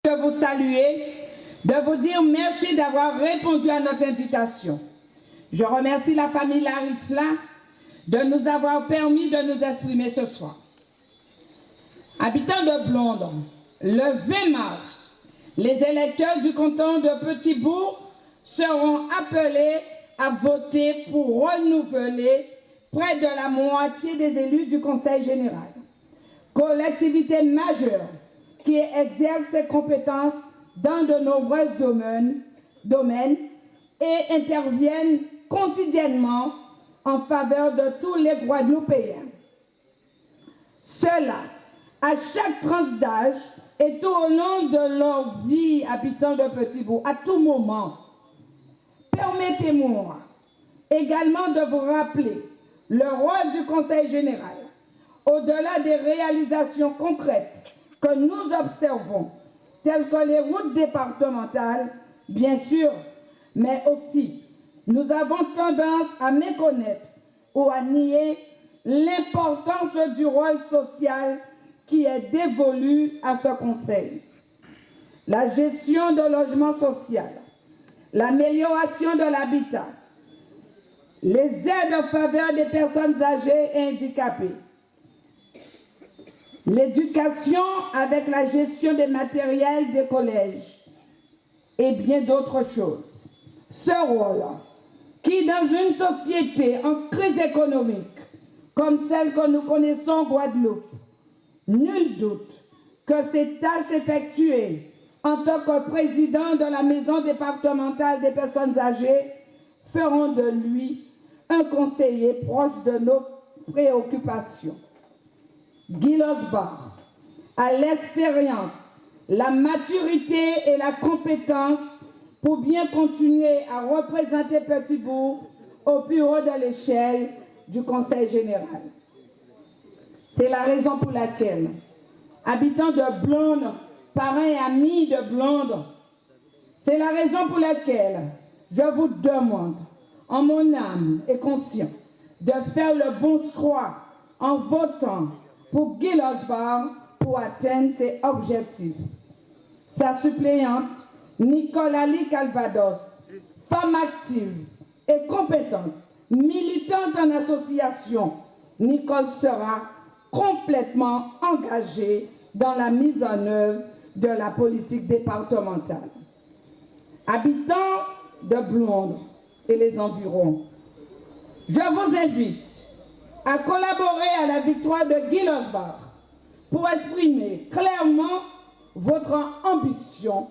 de vous saluer, de vous dire merci d'avoir répondu à notre invitation. Je remercie la famille Larifla de nous avoir permis de nous exprimer ce soir. Habitants de Blondes, le 20 mars, les électeurs du canton de Petit-Bourg seront appelés à voter pour renouveler près de la moitié des élus du Conseil général. Collectivité majeure qui exerce ses compétences dans de nombreux domaines et interviennent quotidiennement en faveur de tous les Guadeloupéens. Cela, à chaque tranche d'âge et tout au long de leur vie, habitants de Petit-Bourg, à tout moment. Permettez-moi également de vous rappeler le rôle du Conseil général, au-delà des réalisations concrètes que nous observons, telles que les routes départementales, bien sûr, mais aussi nous avons tendance à méconnaître ou à nier l'importance du rôle social qui est dévolu à ce Conseil. La gestion de logement social, l'amélioration de l'habitat, les aides en faveur des personnes âgées et handicapées, l'éducation avec la gestion des matériels des collèges et bien d'autres choses. Ce rôle, qui dans une société en crise économique, comme celle que nous connaissons en Guadeloupe, nul doute que ces tâches effectuées en tant que président de la maison départementale des personnes âgées feront de lui un conseiller proche de nos préoccupations. Guy Losbar a l'expérience, la maturité et la compétence pour bien continuer à représenter Petit-Bourg au plus haut de l'échelle du Conseil général. C'est la raison pour laquelle, habitants de Blondes, parents et amis de Blondes, c'est la raison pour laquelle je vous demande, en mon âme et conscience, de faire le bon choix en votant pour Guy Losbar pour atteindre ses objectifs. Sa suppléante, Nicole Ali Calvados, femme active et compétente, militante en association, Nicole sera complètement engagée dans la mise en œuvre de la politique départementale. Habitants de Blondes et les environs, je vous invite à collaborer à la victoire de Guy Losbar pour exprimer clairement votre ambition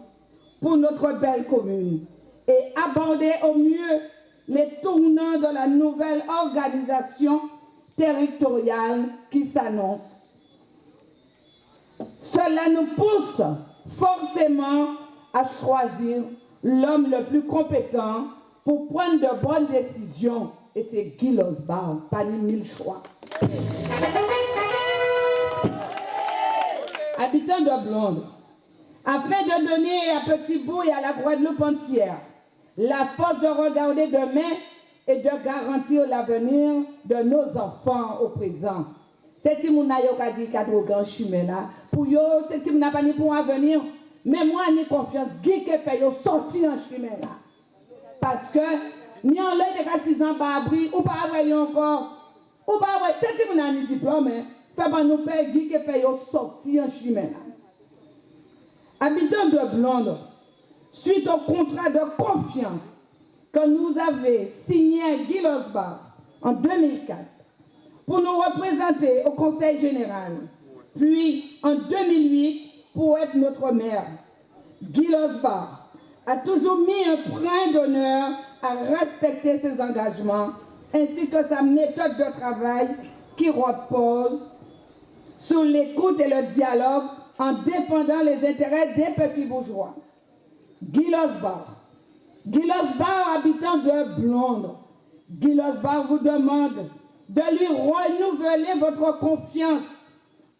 pour notre belle commune et aborder au mieux les tournants de la nouvelle organisation territoriale qui s'annonce. Cela nous pousse forcément à choisir l'homme le plus compétent pour prendre de bonnes décisions. Et c'est Guy Losbar, pas ni mille choix. Habitants de Blondes, afin de donner à Petit-Bourg et à la Guadeloupe entière la force de regarder demain et de garantir l'avenir de nos enfants au présent. C'est ce que nous avons dit qu'à chemin là. Pour eux, c'est ce que nous avons dit pour avenir. Mais moi, j'ai confiance, Guy qui fait sortir en chemin là. Parce que, ni en l'œil de 6 ans, pas abri, ou pas avoir encore, ou pas avoir, c'est ce que nous avons dit diplôme, fait pas nous faire Guy qui fait sortir en chemin là. Habitants de Blondes, suite au contrat de confiance que nous avons signé à Guy Losbar en 2004 pour nous représenter au Conseil général, puis en 2008 pour être notre maire, Guy Losbar a toujours mis un point d'honneur à respecter ses engagements ainsi que sa méthode de travail qui repose sur l'écoute et le dialogue en défendant les intérêts des petits bourgeois. Guy Losbar, habitant de Blondes, Guy Losbar vous demande de lui renouveler votre confiance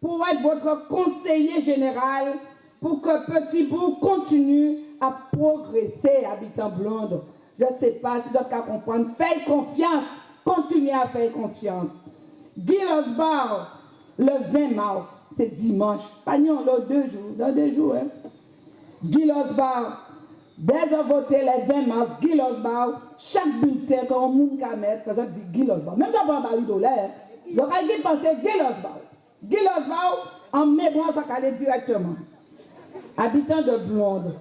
pour être votre conseiller général pour que Petit-Bourg continue à progresser, habitant Blondes. Je ne sais pas si vous avez comprendre. Faites confiance, continuez à faire confiance. Guy Losbar, le 20 mars, c'est dimanche. Pas dans 2 jours, hein. Guy Losbar, dès ont voté les 20 mars, Guy Losbar, chaque bulletin qu'on moun ka mettre, par exemple, dit Guy Losbar. Même si on prend un $1, il y aura qui penser Guy Losbar. Guy Losbar, en mémoire, ça calait directement. Habitant de Blonde,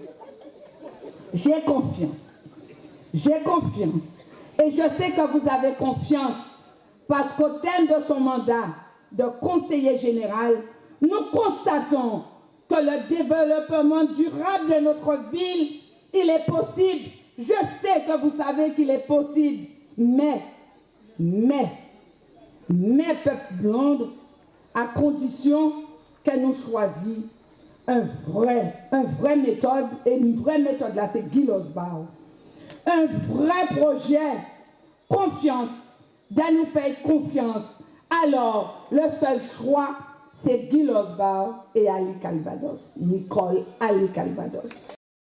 j'ai confiance. J'ai confiance. Et je sais que vous avez confiance parce qu'au terme de son mandat de conseiller général, nous constatons que le développement durable de notre ville, il est possible. Je sais que vous savez qu'il est possible. Mais, peuple Blonde, à condition que nous choisissions une vraie méthode, et une vraie méthode là, c'est Guy Losbar. Un vrai projet, confiance, de nous faire confiance. Alors, le seul choix, c'est Guy Losbar et Ali Calvados, Nicole Ali Calvados.